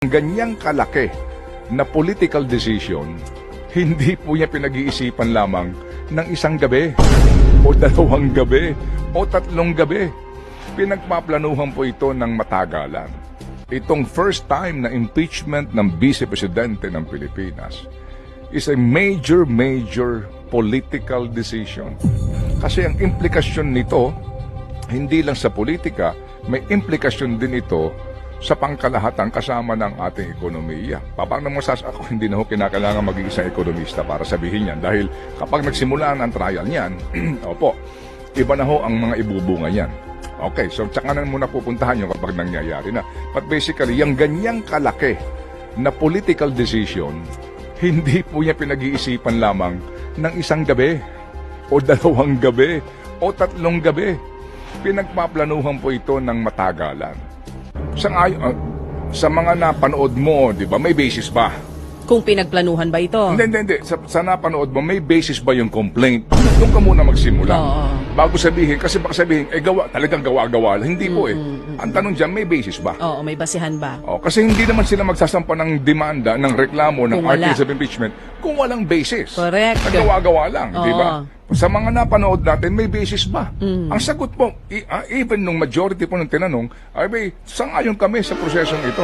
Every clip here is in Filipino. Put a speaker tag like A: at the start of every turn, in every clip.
A: Ganyang kalaki na political decision, hindi po niya pinag-iisipan lamang ng isang gabi, o dalawang gabi, o tatlong gabi. Pinagpaplanuhan po ito ng matagalan. Itong first time na impeachment ng Vice Presidente ng Pilipinas is a major political decision. Kasi ang implikasyon nito, hindi lang sa politika, may implikasyon din ito sa pangkalahatan kasama ng ating ekonomiya. Paano mo ako, hindi na ho kinakailangan maging isang ekonomista para sabihin yan. Dahil kapag nagsimula ang trial niyan, opo, iba na ho ang mga ibubunga niyan. Okay, so tsaka na muna pupuntahan yung kapag nangyayari na. But basically, yung ganyang kalaki na political decision, hindi po niya pinag-iisipan lamang ng isang gabi, o dalawang gabi, o tatlong gabi. Pinagpaplanuhan po ito ng matagalan. Sa mga napanood mo, di ba, may basis ba?
B: Kung pinagplanuhan ba ito?
A: Hindi. Sa napanood mo, may basis ba yung complaint? Doon ka muna magsimula.
B: Oo.
A: Bago sabihin, kasi baka sabihin, talagang gawa-gawa. Hindi po eh. Ang tanong dyan, may basis ba?
B: Oo, may basihan ba?
A: Kasi hindi naman sila magsasampa ng demanda, ng reklamo, ng
B: Kung wala.
A: articles of impeachment, kung walang basis.
B: Correct.
A: Nagawa-gawa lang, di ba?
B: Oo.
A: Sa mga napanood natin, may basis ba? Ang sagot po, even nung majority po ng tinanong, ay sangayon kami sa prosesong ito.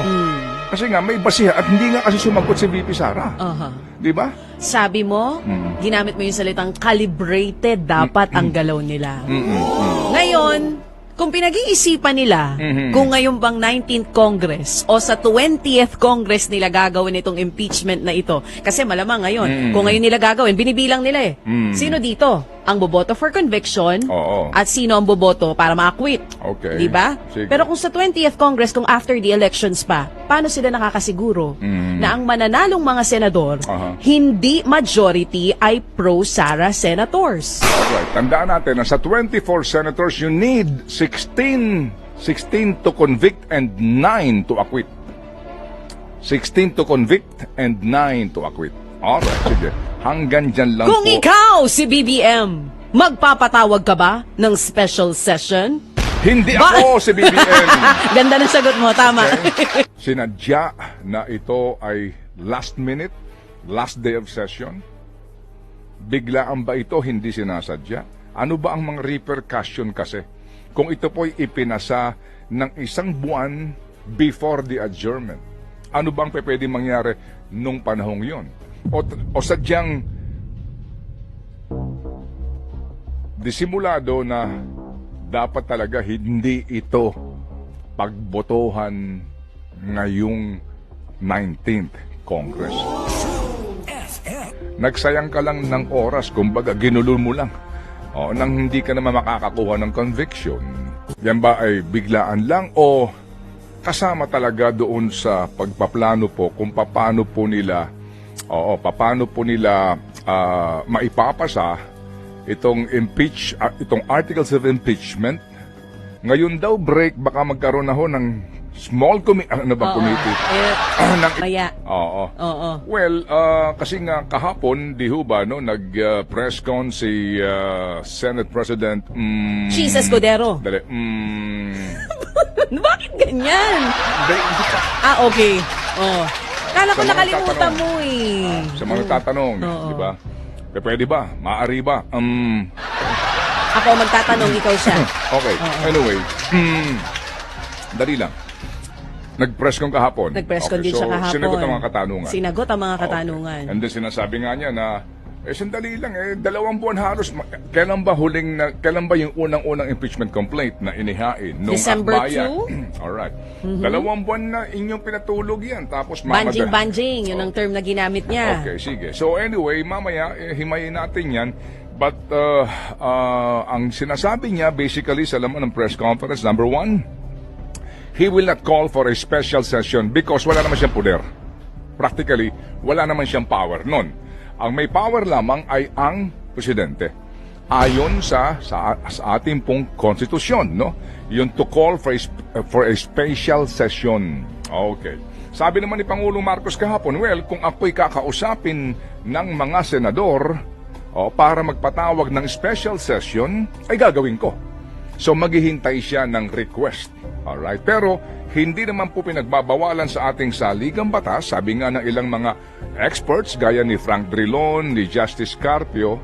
A: Kasi nga, may basihan. At hindi nga kasi sumagot si VP Sara. Di ba?
B: Sabi mo, ginamit mo yung salitang calibrated dapat ang galaw nila. Ngayon, kung pinag-iisipan nila kung ngayon bang 19th Congress o sa 20th Congress nila gagawin itong impeachment na ito, kasi malamang ngayon, kung ngayon nila gagawin, binibilang nila eh. Sino dito? Ang boboto for conviction at sino ang boboto para ma-acquit.
A: Okay.
B: Di ba?
A: Sige.
B: Pero kung sa 20th Congress, kung after the elections pa, paano sila nakakasiguro na ang mananalong mga senador, hindi majority ay pro-Sara senators?
A: Alright. Tandaan natin na sa 24 senators, you need 16 to convict and 9 to acquit. 16 to convict and 9 to acquit. Alright, sige. Hanggang dyan lang
B: Kung
A: po.
B: ikaw si BBM, magpapatawag ka ba ng special session?
A: Hindi ako si BBM.
B: Ganda ng sagot mo, tama.
A: Okay. Sinadya na ito ay last minute, last day of session. Biglaan ba ito? Hindi sinasadya. Ano ba ang mga repercussion kasi? Kung ito po'y ipinasa ng isang buwan before the adjournment, ano bang pwede mangyari nung panahong yon? O sadyang disimulado na dapat talaga hindi ito pagbotohan ngayong 19th Congress. Nagsayang ka lang ng oras, kumbaga ginulol mo lang. Nang hindi ka naman makakakuha ng conviction. Yan ba ay biglaan lang o kasama talaga doon sa pagpaplano po kung paano po nila maipapasa itong itong articles of impeachment. Ngayon daw break, baka magkaroon na ho ng small committee.
B: Maya.
A: Oo. Well, kasi nga kahapon, di ho ba, nag-press con si Senate President
B: Cheese Escudero.
A: Dali.
B: Bakit ganyan? Okay. Kala ko nakalimutan mo eh.
A: Sa mga tatanong, di ba? Pwede ba? Maaari ba?
B: Ako magtatanong, ikaw siya.
A: Okay. Anyway, dali lang. Nag-press con kahapon.
B: Nag-press con din siya kahapon.
A: Sinagot ang mga katanungan.
B: Sinagot ang mga katanungan.
A: And then sinasabi nga niya na, sandali lang, 2 buwan halos. Kailan ba yung unang-unang impeachment complaint na inihain? Nung
B: December
A: Akbayan?
B: 2?
A: Alright. 2 buwan na inyong pinatulog yan. Tapos
B: Banjing, yun ang term na ginamit niya.
A: Okay, sige. So anyway, mamaya, himayin natin yan. But ang sinasabi niya, basically, sa laman ng press conference, number 1, he will not call for a special session because wala naman siyang poder. Practically, wala naman siyang power nun. Ang may power lamang ay ang presidente. Ayon sa ating pong konstitusyon, no? Yung to call for a special session. Okay. Sabi naman ni Pangulong Marcos kahapon, well, kung ako'y kakausapin ng mga senador para magpatawag ng special session, ay gagawin ko. So maghihintay siya ng request. Alright? Pero hindi naman po pinagbabawalan sa ating saligang batas. Sabi nga ng ilang mga experts gaya ni Frank Drilon, ni Justice Carpio,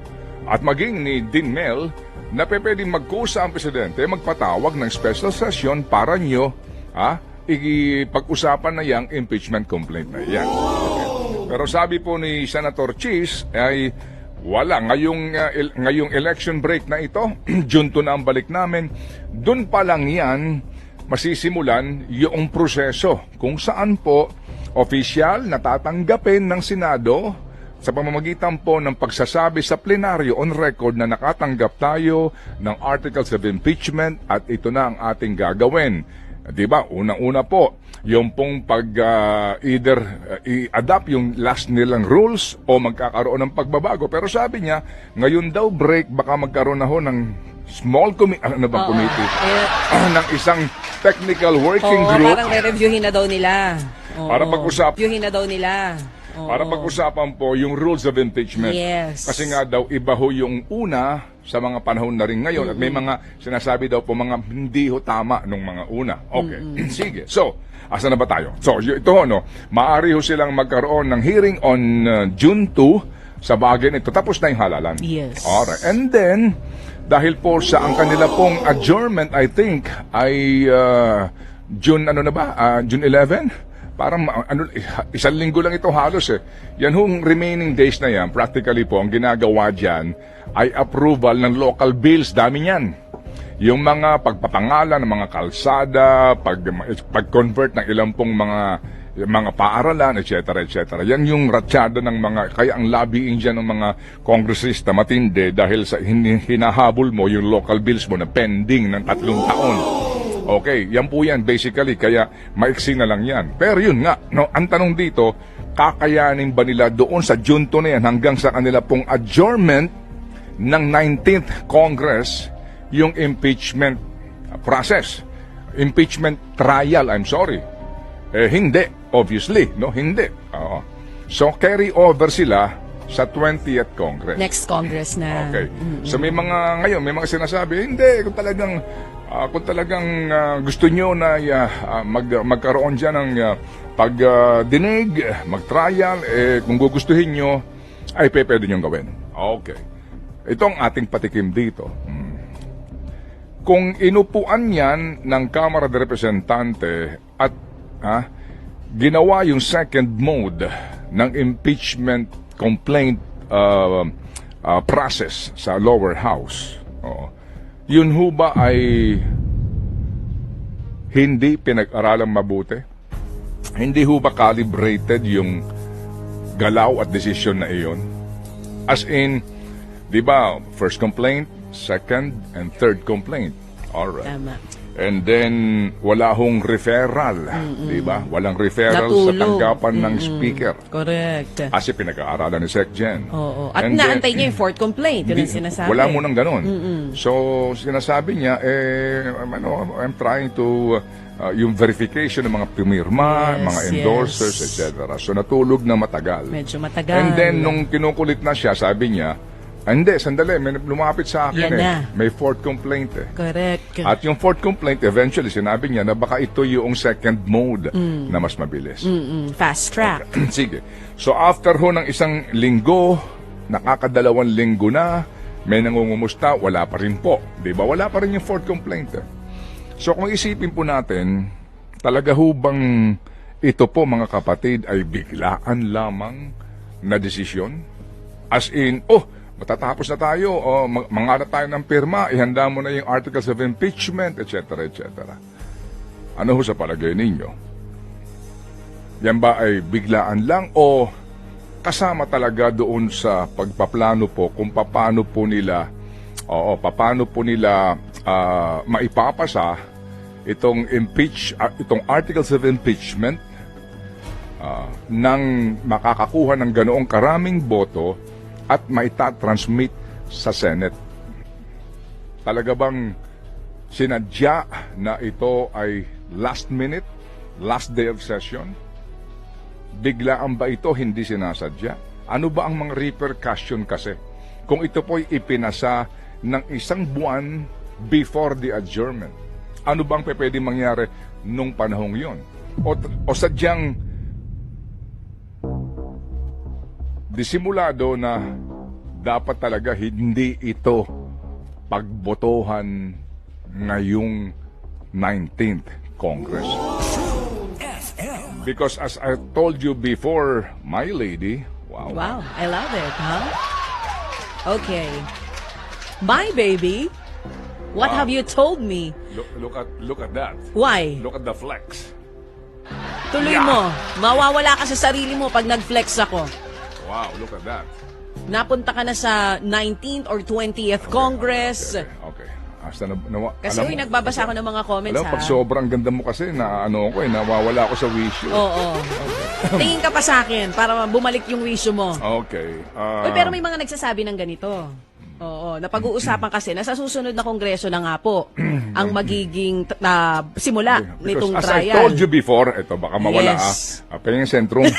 A: at maging ni Dean Mel, na pwedeng magkusa ang presidente magpatawag ng special session para nyo ipag-usapan na yung impeachment complaint na yan. Okay. Pero sabi po ni Senator Cheese ay wala. Ngayong election break na ito, June 2 na ang balik namin, dun pa lang yan masisimulan yung proseso kung saan po opisyal na tatanggapin ng Senado sa pamamagitan po ng pagsasabi sa plenaryo on record na nakatanggap tayo ng articles of impeachment at ito na ang ating gagawin. Diba? Unang-una po, yung pong either i-adapt yung last nilang rules o magkakaroon ng pagbabago. Pero sabi niya, ngayon daw break, baka magkaroon na ho ng small committee, ng isang technical working group.
B: Parang re-reviewin na daw nila.
A: Para pag-usap.
B: Reviewin na daw nila.
A: Para pag-usapan po yung rules of impeachment.
B: Yes.
A: Kasi nga daw iba ho yung una sa mga panahon na rin ngayon at may mga sinasabi daw po mga hindi ho tama nung mga una. Okay. Sige. So, asa na ba tayo? So, ito ho, no, maaari ho silang magkaroon ng hearing on June 2 sa bagay nito. Tapos na yung halalan.
B: Yes.
A: Alright. And then, dahil po sa ang kanila pong adjournment, I think, ay June, June 11? Parang isang linggo lang ito halos eh. Yan hong remaining days na yan, practically po, ang ginagawa dyan ay approval ng local bills. Dami yan. Yung mga pagpapangalan ng mga kalsada, pag-convert ng ilang pong mga paaralan, etc. etc. Yan yung ratsyada ng mga, kaya ang lobbying dyan ng mga kongresista matindi dahil sa hinahabol mo yung local bills mo na pending ng 3 taon. Okay, yan po yan basically, kaya maiksi na lang yan. Pero yun nga, no, ang tanong dito, kakayanin ba nila doon sa June 2 na yan hanggang sa kanila pong adjournment ng 19th Congress yung impeachment process? Impeachment trial, I'm sorry. Hindi, obviously, no, hindi. So carry over sila sa 20th Congress.
B: Next Congress na.
A: Okay. So may mga sinasabi, hindi, kung talagang gusto nyo na magkaroon dyan ng pagdinig, mag-trial, kung gugustuhin nyo, ay pwede nyo gawin. Okay. Ito ang ating patikim dito. Kung inupuan yan ng Kamara de Representante at ginawa yung second mode ng impeachment complaint process sa lower house, yun ho ba ay hindi pinag-aralang mabuti? Hindi ho ba calibrated yung galaw at desisyon na iyon? As in, di ba, first complaint, second, and third complaint. Alright.
B: Tama.
A: And then, wala hong referral, di ba? Walang referral sa tanggapan ng speaker.
B: Correct.
A: Kasi pinag-aaralan ni SecGen.
B: Oo. At naantay niya yung fourth complaint. Yun ang sinasabi.
A: Wala mo nang ganun. So, sinasabi niya, I'm trying to, yung verification ng mga pumirma, mga endorsers, etc. So, natulog na matagal.
B: Medyo matagal.
A: And then, nung kinukulit na siya, sabi niya, hindi, sandali, may lumapit sa akin may fourth complaint
B: Correct.
A: At yung fourth complaint, eventually, sinabi niya na baka ito yung second mode na mas mabilis.
B: Fast track.
A: Okay. Sige. So, after ho ng isang linggo, nakakadalawang linggo na, may nangungumusta, wala pa rin po. Di ba? Wala pa rin yung fourth complaint So, kung isipin po natin, talaga ho bang ito po, mga kapatid, ay biglaan lamang na desisyon? As in, matatapos na tayo, mangarap tayo ng pirma, ihanda mo na yung articles of impeachment, etc., etc. Ano ho sa palagay ninyo? Yan ba ay biglaan lang o kasama talaga doon sa pagpaplano po kung paano po nila maipapasa itong articles of impeachment nang makakakuha ng ganoong karaming boto at maitatransmit sa Senate. Talaga bang sinadya na ito ay last minute, last day of session? Biglaan ba ito hindi sinasadya? Ano ba ang mga repercussion kasi? Kung ito po'y ipinasa ng 1 buwan before the adjournment. Ano bang pwede mangyari nung panahong yon? O sadyang disimulado na dapat talaga hindi ito pagbotohan ngayong 19th Congress. Because as I told you before, my lady,
B: Wow, I love it, huh? Okay. My baby, what
A: Wow.
B: have you told me?
A: Look at that.
B: Why?
A: Look at the flex.
B: Tuloy mo. Mawawala ka sa sarili mo pag nag-flex ako.
A: Wow, look at that.
B: Napunta ka na sa 19th or 20th Congress.
A: Okay. Hasta
B: Kasi
A: alam mo,
B: nagbabasa ako ng mga comments,
A: alam,
B: ha?
A: pag sobrang ganda mo kasi, nawawala ako sa wisyo.
B: Oo. Tingin ka pa sa akin para bumalik yung wisyo mo.
A: Okay.
B: Uy, pero may mga nagsasabi ng ganito. Oo, napag-uusapan kasi na sa susunod na kongreso na nga po ang magiging simula nitong
A: Because as
B: trial.
A: I told you before, ito baka mawala
B: Yes.
A: yung sentrum.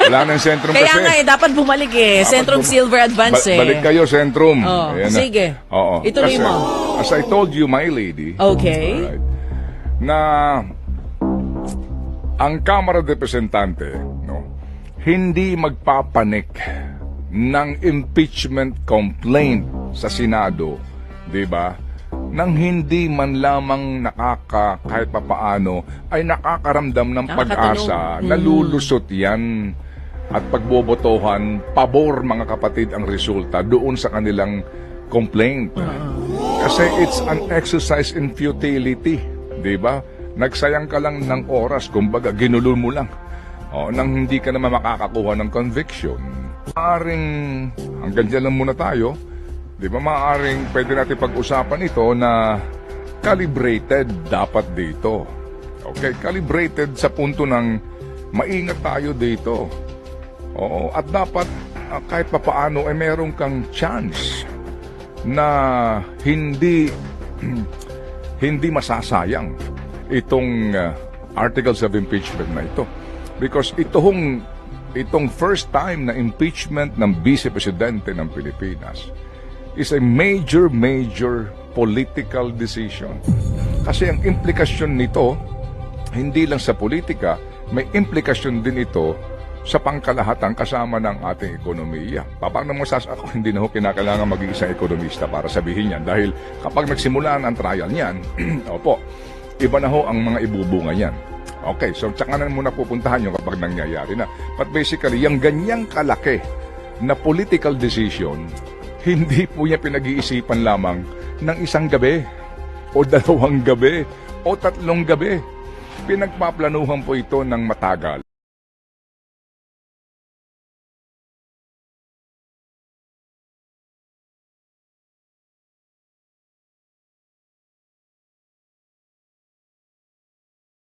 A: Wala nang sentrum
B: Kaya
A: kasi.
B: nga dapat bumalik Centrum Silver Advance
A: Balik kayo, sentrum.
B: Oh,
A: Ayan na.
B: sige.
A: Oo.
B: Ituloy
A: Kasi,
B: mo.
A: As I told you, my lady,
B: Okay.
A: alright, na ang Kamara de Representante, hindi magpapanik ng impeachment complaint sa Senado, di ba? Nang hindi man lamang kahit papaano ay nakakaramdam ng pag-asa, nalulusot yan at pagbobotohan, pabor mga kapatid ang resulta doon sa kanilang complaint. Kasi it's an exercise in futility, di ba? Nagsayang ka lang ng oras, kumbaga ginulo mo lang. Nang hindi ka naman makakakuha ng conviction. Maaring, hanggang dyan lang muna tayo, di ba, maaring pwede natin pag-usapan ito na calibrated dapat dito. Okay, calibrated sa punto ng maingat tayo dito. Oo, at dapat kahit papaano ay meron kang chance na hindi masasayang itong articles of impeachment na ito. Because itong first time na impeachment ng Vice Presidente ng Pilipinas is a major political decision. Kasi ang implikasyon nito, hindi lang sa politika, may implikasyon din ito sa pangkalahatan kasama ng ating ekonomiya. Paano mo ako, hindi na ho kinakailangan maging isang ekonomista para sabihin yan. Dahil kapag nagsimula ang trial niyan, opo, iba na ho ang mga ibubunga niyan. Okay, so tsaka na muna pupuntahan yung kapag nangyayari na. But basically, yung ganyang kalaki na political decision, hindi po niya pinag-iisipan lamang ng isang gabi, o 2 gabi, o 3 gabi. Pinagpaplanuhan po ito ng matagal.